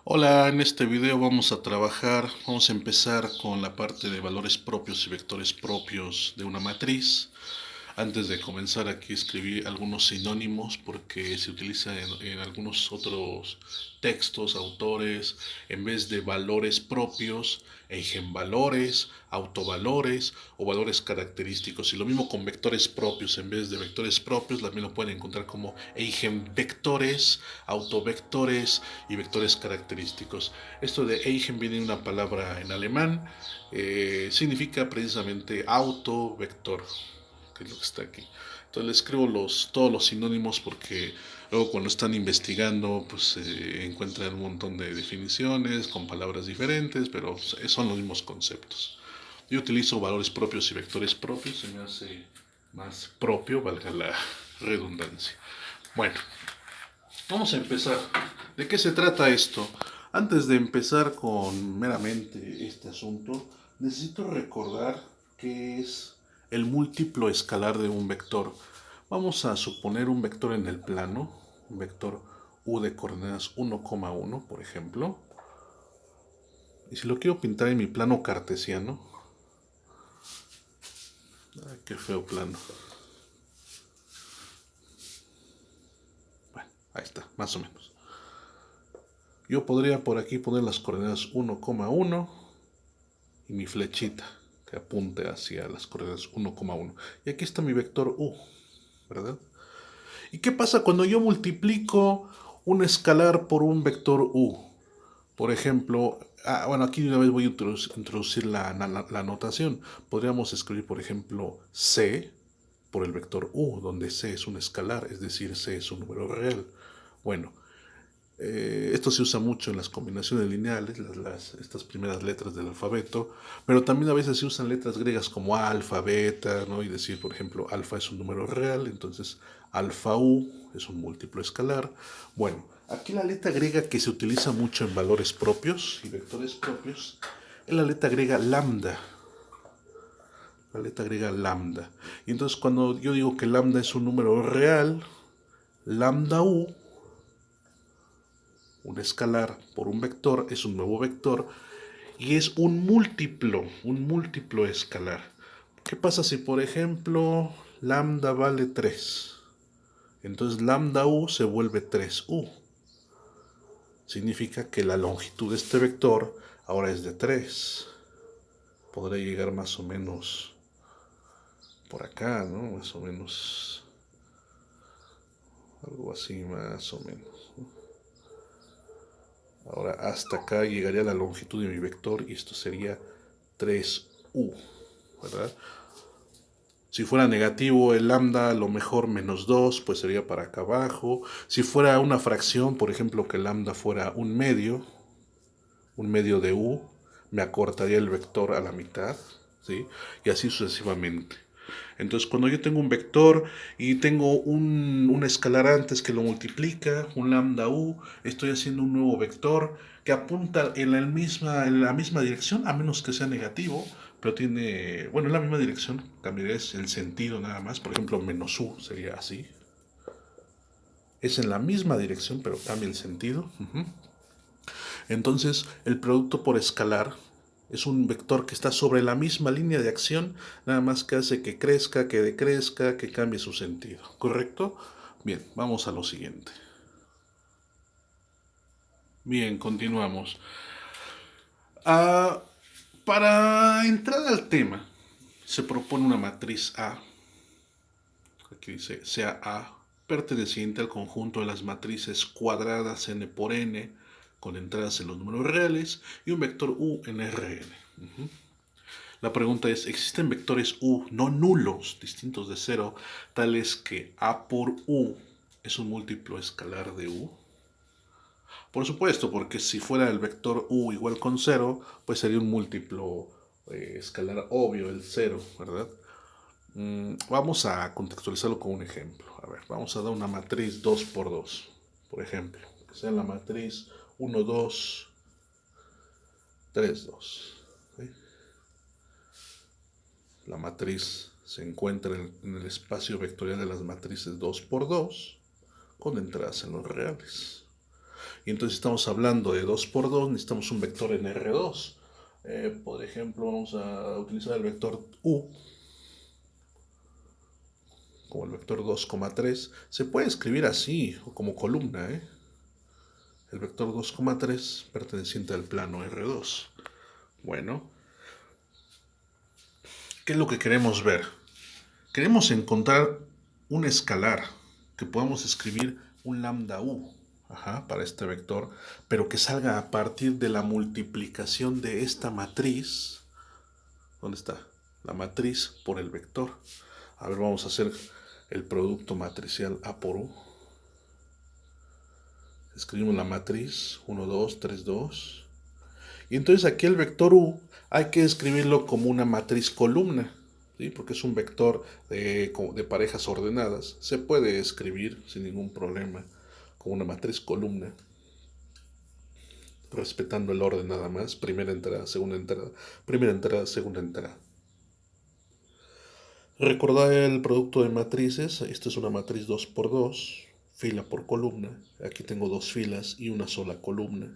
Hola, en este video vamos a empezar con la parte de valores propios y vectores propios de una matriz. Antes de comenzar aquí escribí algunos sinónimos porque se utiliza en algunos otros textos, autores, en vez de valores propios, eigenvalores, autovalores o valores característicos. Y lo mismo con vectores propios, en vez de vectores propios, también lo pueden encontrar como eigenvectores, autovectores y vectores característicos. Esto de eigen viene de una palabra en alemán, significa precisamente autovector, que es lo que está aquí. Entonces le escribo todos los sinónimos porque luego cuando están investigando pues encuentran un montón de definiciones con palabras diferentes, pero son los mismos conceptos. Yo utilizo valores propios y vectores propios, se me hace más propio, valga la redundancia. Bueno, vamos a empezar. ¿De qué se trata esto? Antes de empezar con meramente este asunto, necesito recordar qué es el múltiplo escalar de un vector. Vamos a suponer un vector en el plano, un vector u de coordenadas 1,1, por ejemplo. Y si lo quiero pintar en mi plano cartesiano, ay, qué feo plano. Bueno, ahí está, más o menos. Yo podría por aquí poner las coordenadas 1,1 y mi flechita que apunte hacia las coordenadas 1,1. Y aquí está mi vector u, ¿verdad? ¿Y qué pasa cuando yo multiplico un escalar por un vector u? Por ejemplo, bueno, aquí de una vez voy a introducir la notación. Podríamos escribir, por ejemplo, c por el vector u, donde c es un escalar, es decir, c es un número real. Bueno, esto se usa mucho en las combinaciones lineales, estas primeras letras del alfabeto, pero también a veces se usan letras griegas como alfa, beta, ¿no? Y decir, por ejemplo, alfa es un número real, entonces alfa u es un múltiplo escalar. Bueno, aquí la letra griega que se utiliza mucho en valores propios y vectores propios es la letra griega lambda. La letra griega lambda. Y entonces cuando yo digo que lambda es un número real, lambda u un escalar por un vector es un nuevo vector y es un múltiplo escalar. ¿Qué pasa si, por ejemplo, lambda vale 3? Entonces lambda u se vuelve 3u. Significa que la longitud de este vector ahora es de 3. Podrá llegar más o menos por acá, ¿no? Más o menos. Algo así, más o menos. Ahora hasta acá llegaría la longitud de mi vector y esto sería 3u, ¿verdad? Si fuera negativo el lambda, a lo mejor menos 2, pues sería para acá abajo. Si fuera una fracción, por ejemplo, que el lambda fuera un medio de u, me acortaría el vector a la mitad, ¿sí? Y así sucesivamente. Entonces, cuando yo tengo un vector y tengo un escalar antes que lo multiplica, un lambda u, estoy haciendo un nuevo vector que apunta en la misma dirección, a menos que sea negativo, pero tiene, bueno, en la misma dirección, cambiaría el sentido nada más. Por ejemplo, menos u sería así. Es en la misma dirección, pero cambia el sentido. Entonces, el producto por escalar es un vector que está sobre la misma línea de acción, nada más que hace que crezca, que decrezca, que cambie su sentido. ¿Correcto? Bien, vamos a lo siguiente. Bien, continuamos. Ah, para entrar al tema, se propone una matriz A, aquí dice sea A, perteneciente al conjunto de las matrices cuadradas n por n, con entradas en los números reales, y un vector u en Rn. La pregunta es, ¿existen vectores u no nulos, distintos de cero, tales que a por u es un múltiplo escalar de u? Por supuesto, porque si fuera el vector u igual con cero, pues sería un múltiplo escalar obvio, el cero, ¿verdad? Vamos a contextualizarlo con un ejemplo. A ver, vamos a dar una matriz 2 por 2, por ejemplo, que sea la matriz 1, 2, 3, 2. ¿Sí? La matriz se encuentra en el espacio vectorial de las matrices 2 por 2 con entradas en los reales. Y entonces estamos hablando de 2 por 2, necesitamos un vector en R2. Por ejemplo, vamos a utilizar el vector U como el vector 2,3. Se puede escribir así, o como columna, ¿eh? El vector 2,3 perteneciente al plano R2. Bueno, ¿qué es lo que queremos ver? Queremos encontrar un escalar que podamos escribir un lambda u, para este vector, pero que salga a partir de la multiplicación de esta matriz. ¿Dónde está? La matriz por el vector. A ver, vamos a hacer el producto matricial A por U. Escribimos la matriz 1, 2, 3, 2. Y entonces aquí el vector U hay que escribirlo como una matriz columna, ¿sí? Porque es un vector de parejas ordenadas. Se puede escribir sin ningún problema como una matriz columna, respetando el orden nada más. Primera entrada, segunda entrada, primera entrada, segunda entrada. Recordar el producto de matrices. Esta es una matriz 2 por 2, fila por columna. Aquí tengo dos filas y una sola columna.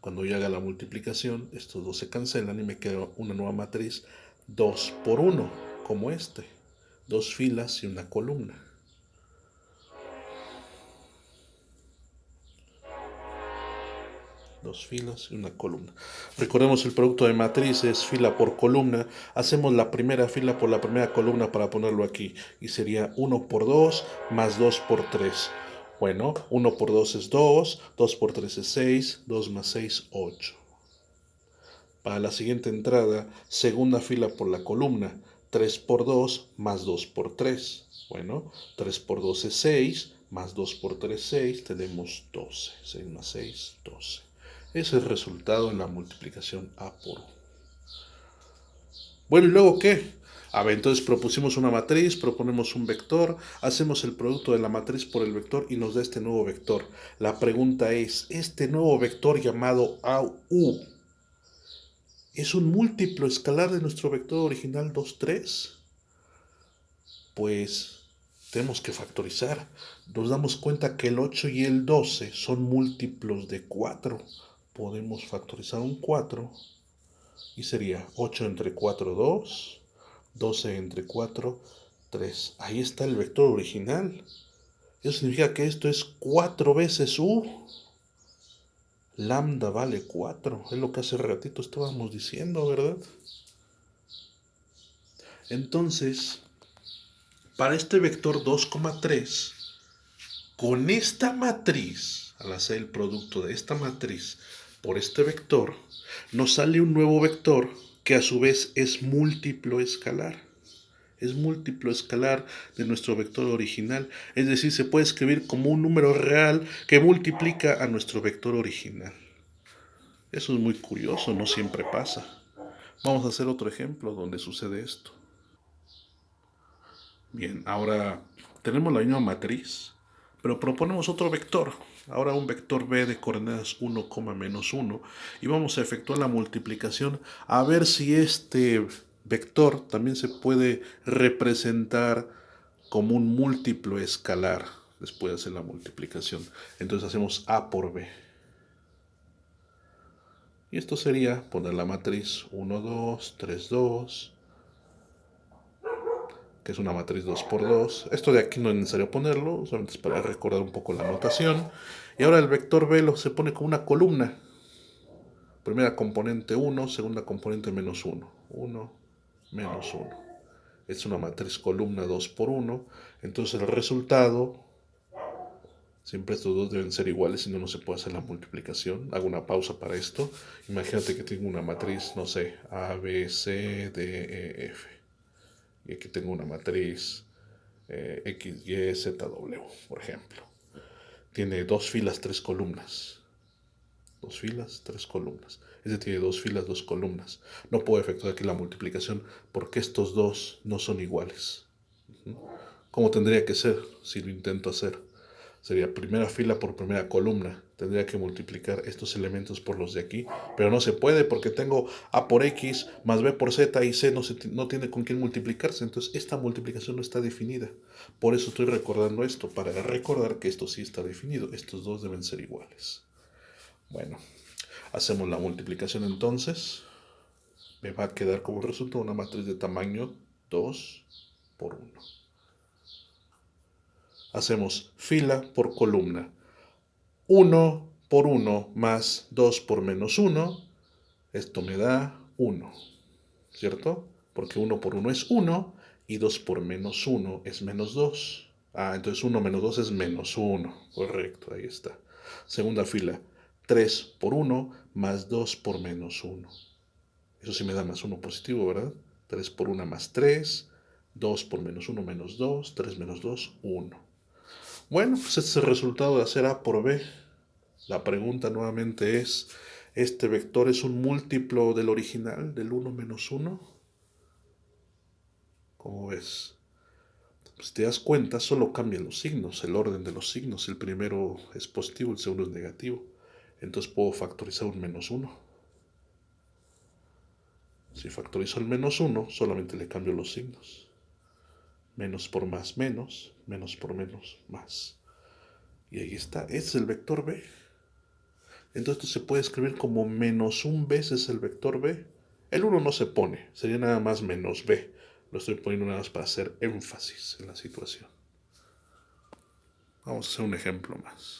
Cuando yo haga la multiplicación, estos dos se cancelan y me queda una nueva matriz 2 por 1, como este. Dos filas y una columna. Dos filas y una columna. Recordemos el producto de matrices, fila por columna. Hacemos la primera fila por la primera columna para ponerlo aquí. Y sería 1 por 2 más 2 por 3. Bueno, 1 por 2 es 2, 2 por 3 es 6, 2 más 6, 8. Para la siguiente entrada, segunda fila por la columna, 3 por 2 más 2 por 3. Bueno, 3 por 2 es 6, más 2 por 3, 6, tenemos 12. 6 más 6, 12. Ese es el resultado en la multiplicación A por U. Bueno, ¿y luego qué? A ver, entonces propusimos una matriz, proponemos un vector, hacemos el producto de la matriz por el vector y nos da este nuevo vector. La pregunta es, ¿este nuevo vector llamado AU es un múltiplo escalar de nuestro vector original 2, 3? Pues tenemos que factorizar. Nos damos cuenta que el 8 y el 12 son múltiplos de 4. Podemos factorizar un 4 y sería 8 entre 4, 2. 12 entre 4, 3. Ahí está el vector original. Eso significa que esto es 4 veces U. Lambda vale 4. Es lo que hace ratito estábamos diciendo, ¿verdad? Entonces, para este vector 2,3, con esta matriz, al hacer el producto de esta matriz por este vector, nos sale un nuevo vector que a su vez es múltiplo escalar. Es múltiplo escalar de nuestro vector original. Es decir, se puede escribir como un número real que multiplica a nuestro vector original. Eso es muy curioso, no siempre pasa. Vamos a hacer otro ejemplo donde sucede esto. Bien, ahora tenemos la misma matriz, pero proponemos otro vector. Ahora un vector b de coordenadas 1, menos 1. Y vamos a efectuar la multiplicación a ver si este vector también se puede representar como un múltiplo escalar después de hacer la multiplicación. Entonces hacemos a por b. Y esto sería poner la matriz 1, 2, 3, 2, que es una matriz 2 por 2. Esto de aquí no es necesario ponerlo, solamente es para recordar un poco la notación. Y ahora el vector b se pone como una columna. Primera componente 1, segunda componente menos 1. 1, menos 1. Es una matriz columna 2 por 1. Entonces el resultado, siempre estos dos deben ser iguales, si no, no se puede hacer la multiplicación. Hago una pausa para esto. Imagínate que tengo una matriz, no sé, A, B, C, D, E, F. Y aquí tengo una matriz X, Y, Z, W, por ejemplo. Tiene dos filas, tres columnas. Dos filas, tres columnas. Este tiene dos filas, dos columnas. No puedo efectuar aquí la multiplicación porque estos dos no son iguales. ¿Cómo tendría que ser si lo intento hacer? Sería primera fila por primera columna. Tendría que multiplicar estos elementos por los de aquí, pero no se puede porque tengo a por x más b por z y c no tiene con quién multiplicarse, entonces esta multiplicación no está definida. Por eso estoy recordando esto, para recordar que esto sí está definido, estos dos deben ser iguales. Bueno, hacemos la multiplicación entonces. Me va a quedar como resultado una matriz de tamaño 2 por 1. Hacemos fila por columna. 1 por 1 más 2 por menos 1. Esto me da 1, ¿cierto? Porque 1 por 1 es 1 y 2 por menos 1 es menos 2. Entonces 1 menos 2 es menos 1. Correcto, ahí está. Segunda fila. 3 por 1 más 2 por menos 1. Eso sí me da más 1 positivo, ¿verdad? 3 por 1 más 3. 2 por menos 1 menos 2. 3 menos 2, 1. Bueno, pues este es el resultado de hacer A por B. La pregunta nuevamente es, ¿este vector es un múltiplo del original, del 1 menos 1? ¿Cómo ves? Si te das cuenta, solo cambian los signos, el orden de los signos. El primero es positivo, el segundo es negativo. Entonces puedo factorizar un menos 1. Si factorizo el menos 1, solamente le cambio los signos. Menos por más, menos. Menos por menos, más. Y ahí está, ese es el vector B. Entonces esto se puede escribir como menos 1 veces el vector B. El 1 no se pone, sería nada más menos B. Lo estoy poniendo nada más para hacer énfasis en la situación. Vamos a hacer un ejemplo más.